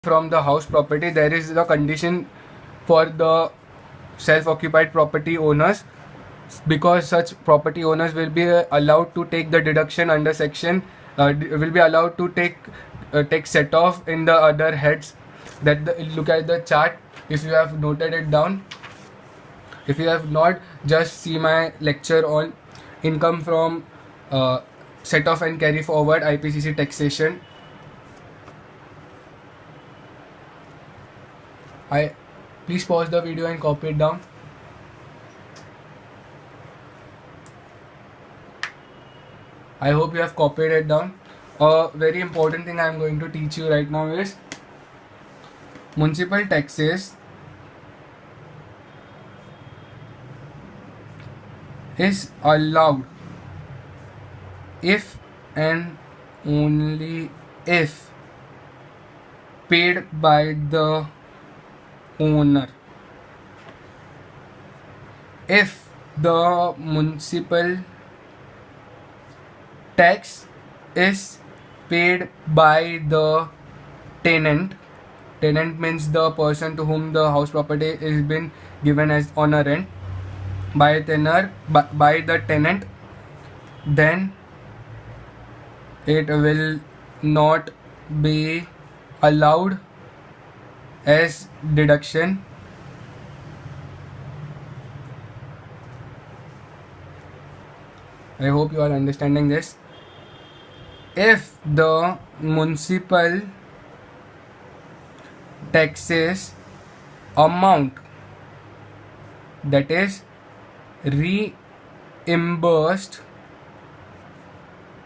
from the house property, there is the condition for the self-occupied property owners, because such property owners will be allowed to take the deduction under section, will be allowed to take set off in the other heads. Look at the chart if you have noted it down. If you have not, just see my lecture on income from set off and carry forward IPCC taxation. Please pause the video and copy it down. I hope you have copied it down. A very important thing I am going to teach you right now is municipal taxes is allowed if and only if paid by the owner. If the municipal tax is paid by the tenant means the person to whom the house property is been given as on a rent by the tenant, then it will not be allowed as deduction. I hope you are understanding this. If the municipal taxes amount that is reimbursed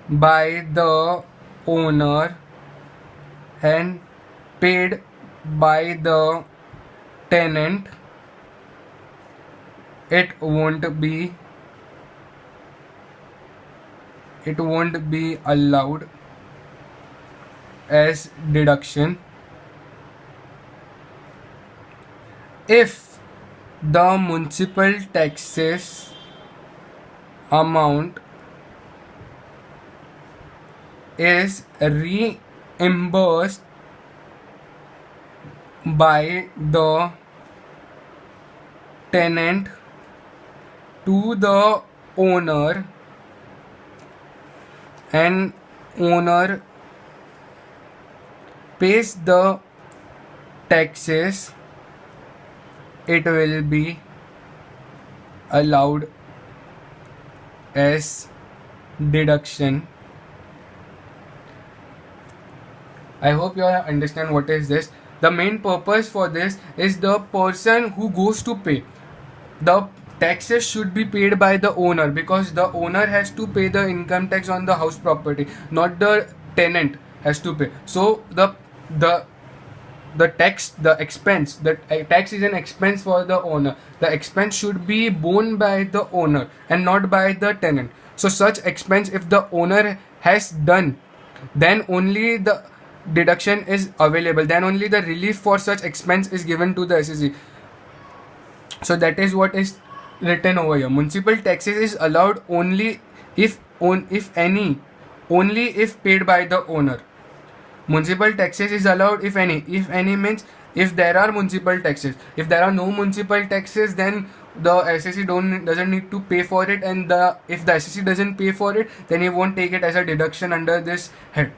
by the owner and paid by the tenant, it won't be allowed as deduction. If the municipal taxes amount is reimbursed by the tenant to the owner and owner pays the taxes, it will be allowed as deduction. I hope you understand what is this. The main purpose for this is the person who goes to pay. The taxes should be paid by the owner, because the owner has to pay the income tax on the house property, not the tenant has to pay. So the tax is an expense for the owner. The expense should be borne by the owner and not by the tenant. So such expense, if the owner has done, then only the deduction is available, then only the relief for such expense is given to the SEC. So that is what is written over here. Municipal taxes is allowed only if paid by the owner. Municipal taxes is allowed if any. If any means if there are municipal taxes. If there are no municipal taxes, then the SEC doesn't need to pay for it, and if the SEC doesn't pay for it, then he won't take it as a deduction under this head.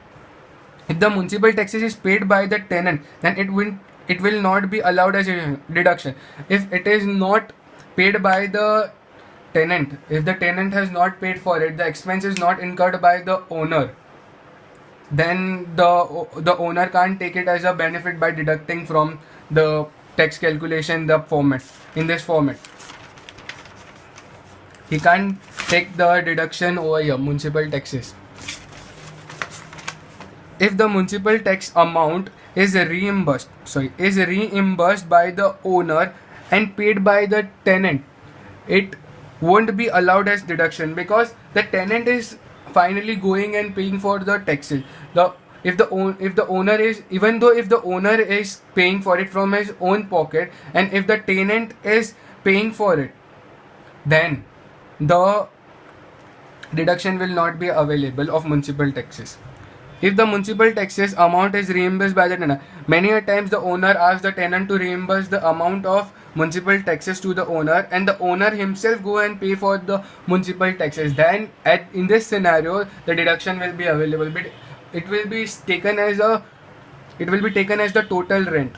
If the municipal taxes is paid by the tenant, then it will not be allowed as a deduction. If it is not paid by the tenant, if the tenant has not paid for it, the expense is not incurred by the owner, then the owner can't take it as a benefit by deducting from the tax calculation in this format. He can't take the deduction over here, municipal taxes. If the municipal tax amount is reimbursed by the owner and paid by the tenant, it won't be allowed as deduction, because the tenant is finally going and paying for the taxes. If the owner is paying for it from his own pocket, and if the tenant is paying for it, then the deduction will not be available of municipal taxes. If the municipal taxes amount is reimbursed by the tenant, many a times the owner asks the tenant to reimburse the amount of municipal taxes to the owner, and the owner himself go and pay for the municipal taxes. Then in this scenario, the deduction will be available, but it will be taken as the total rent,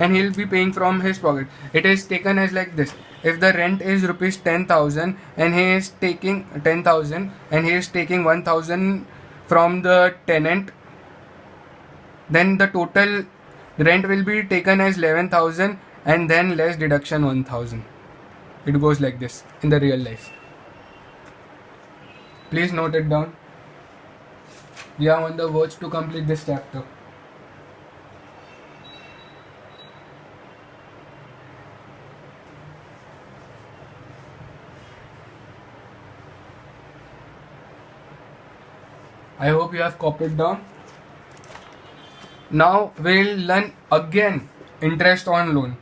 and he'll be paying from his pocket. It is taken as like this: if the rent is rupees 10,000 and he is taking 10,000 and he is taking 1,000 from the tenant, then the total rent will be taken as 11,000 and then less deduction 1,000. It goes like this in the real life. Please note it down. We are on the verge to complete this chapter. I hope you have copied down. Now we'll learn again interest on loan.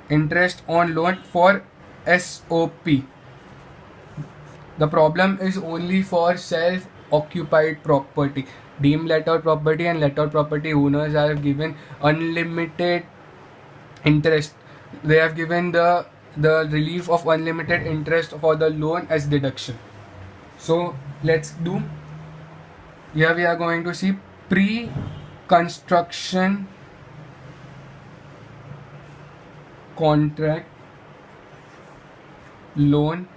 Interest on loan for SOP. The problem is only for self-occupied property. Deemed let-out property and let-out property owners are given unlimited interest. They have given the relief of unlimited interest for the loan as deduction. So let's do. Here we are going to see pre-construction contract loan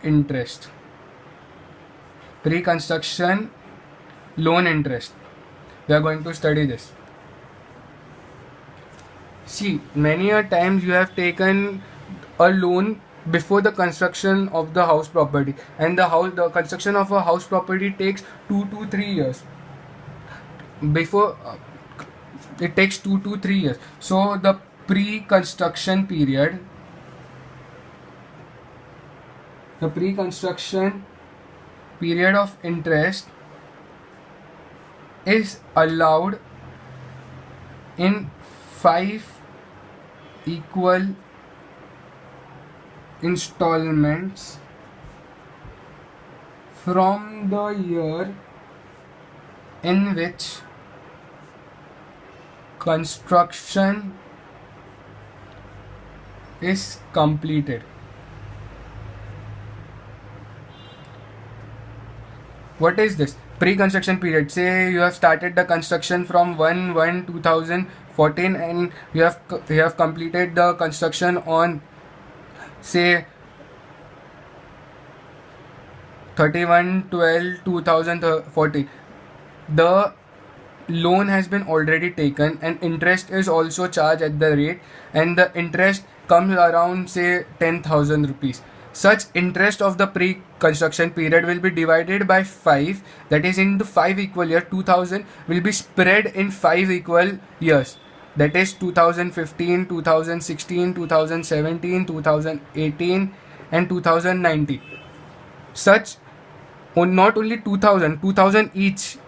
interest. Pre-construction loan interest. We are going to study this. See, many a times you have taken a loan before the construction of the house property, and the construction of a house property takes 2 to 3 years. Before it takes 2 to 3 years. So the pre-construction period, of interest is allowed in 5 equal installments from the year in which construction is completed. What is this? Pre-construction period. Say you have started the construction from 1/1/2014 and you have completed the construction on, say, 31/12/2014. The loan has been already taken and interest is also charged at the rate, and the interest comes around, say, 10,000 rupees. Such interest of the pre-construction period will be divided by 5, that is into 5 equal years. 2,000 will be spread in 5 equal years, that is 2015, 2016, 2017, 2018 and 2019. Such, not only 2,000 each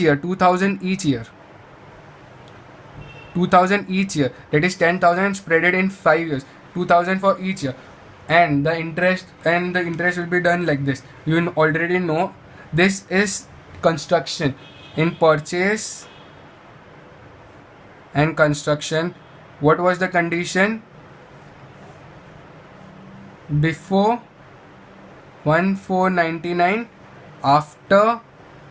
year, 2,000 each year, 2,000 each year, that is 10,000 spread it in 5 years, 2,000 for each year. And the interest will be done like this. You already know this is construction. In purchase and construction, what was the condition? Before 1,499, after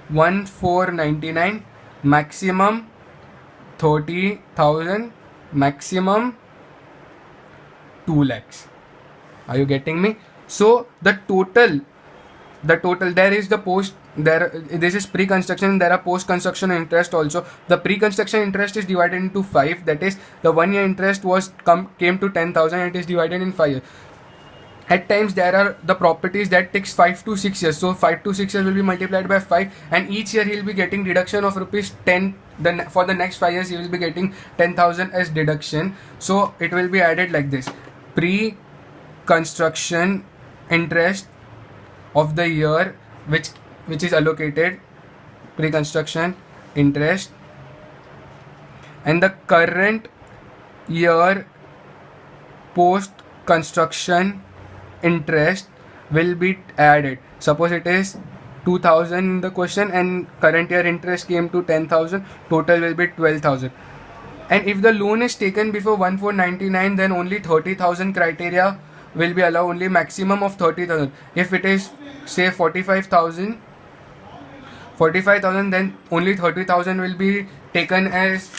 1,499, maximum 30,000, maximum 2 lakhs. Are you getting me? So the total, there is the this is pre-construction, there are post-construction interest also. The pre-construction interest is divided into 5, that is the 1 year interest came to 10,000, it is divided in 5 years. At times there are the properties that takes 5 to 6 years, so 5 to 6 years will be multiplied by 5, and each year he will be getting deduction of rupees 10. Then for the next 5 years he will be getting 10,000 as deduction. So it will be added like this: pre-construction interest of the year which is allocated, pre-construction interest, and the current year post-construction interest will be added. Suppose it is 2000 in the question and current year interest came to 10,000, total will be 12,000. And if the loan is taken before 1499, then only 30,000 criteria will be allowed, only maximum of 30,000. If it is say 45,000, then only 30,000 will be taken as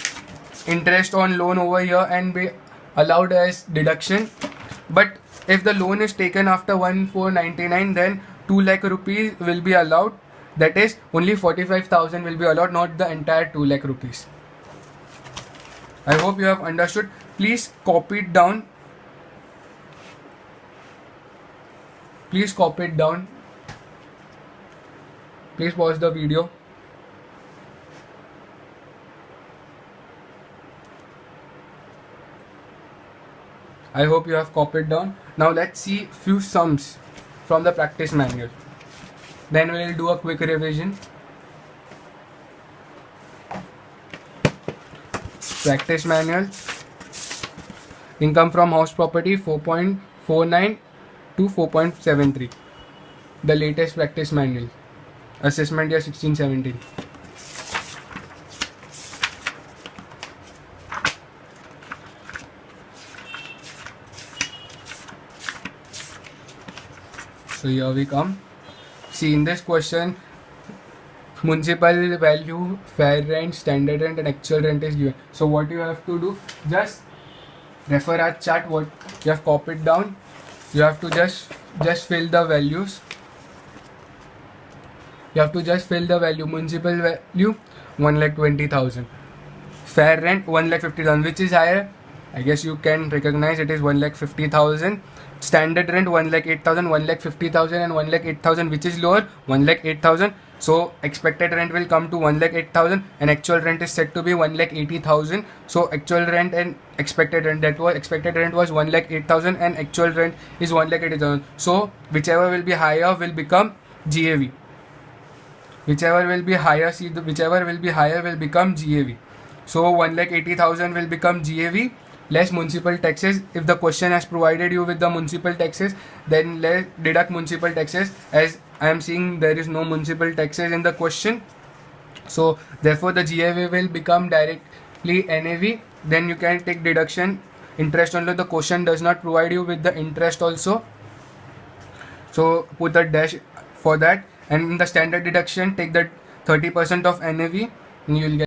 interest on loan over here and be allowed as deduction. But if the loan is taken after 1499, then 2 lakh rupees will be allowed. That is, only 45,000 will be allowed, not the entire 2 lakh rupees. I hope you have understood. Please copy it down. Please copy it down. Please pause the video. I hope you have copied down. Now let's see few sums from the practice manual. Then we will do a quick revision. Practice manual. Income from house property 4.49 to 4.73. The latest practice manual. Assessment year 16-17. So here we come. See, in this question, municipal value, fair rent, standard rent and actual rent is given. So what you have to do, just refer our chart, what you have copied down. You have to just fill the values. You have to just fill the value. Municipal value 1,20,000. Fair rent 1,50,000. Which is higher? I guess you can recognize it is 1,50,000. Standard rent 1,08,000, 1,50,000 and 1,08,000. Which is lower? 1,08,000. So expected rent will come to 1,08,000 and actual rent is set to be 1,80,000. So actual rent and expected rent, that was expected rent was 1,08,000 and actual rent is 1,80,000. So whichever will be higher will become GAV. Whichever will be higher, see, whichever will be higher will become GAV. So 1,80,000 will become GAV less municipal taxes. If the question has provided you with the municipal taxes, then let's deduct municipal taxes. As I am seeing there is no municipal taxes in the question, so therefore the GAV will become directly NAV. Then you can take deduction. Interest only, the question does not provide you with the interest also, so put the dash for that. And in the standard deduction, take the 30% of NAV and you will get